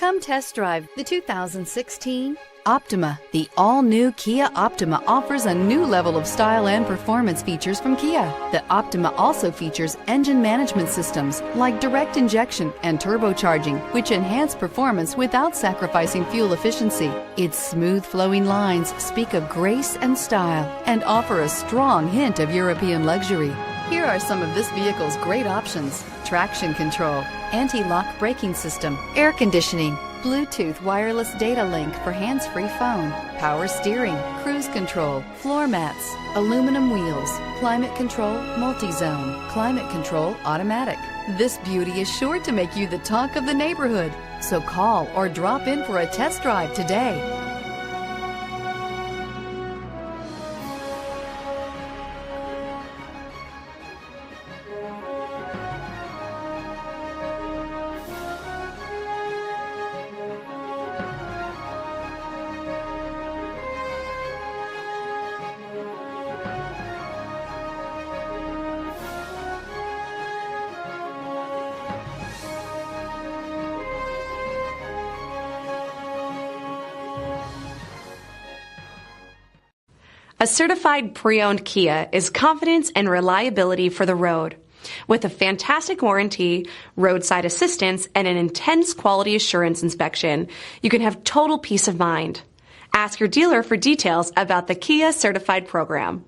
Come test drive the 2016 Optima. The all-new Kia Optima offers a new level of style and performance features from Kia. The Optima also features engine management systems like direct injection and turbocharging, which enhance performance without sacrificing fuel efficiency. Its smooth flowing lines speak of grace and style and offer a strong hint of European luxury. Here are some of this vehicle's great options: traction control, anti-lock braking system, air conditioning, Bluetooth wireless data link for hands-free phone, power steering, cruise control, floor mats, aluminum wheels, climate control multi-zone, climate control automatic. This beauty is sure to make you the talk of the neighborhood. So call or drop in for a test drive today. A certified pre-owned Kia is confidence and reliability for the road. With a fantastic warranty, roadside assistance, and an intense quality assurance inspection, you can have total peace of mind. Ask your dealer for details about the Kia Certified program.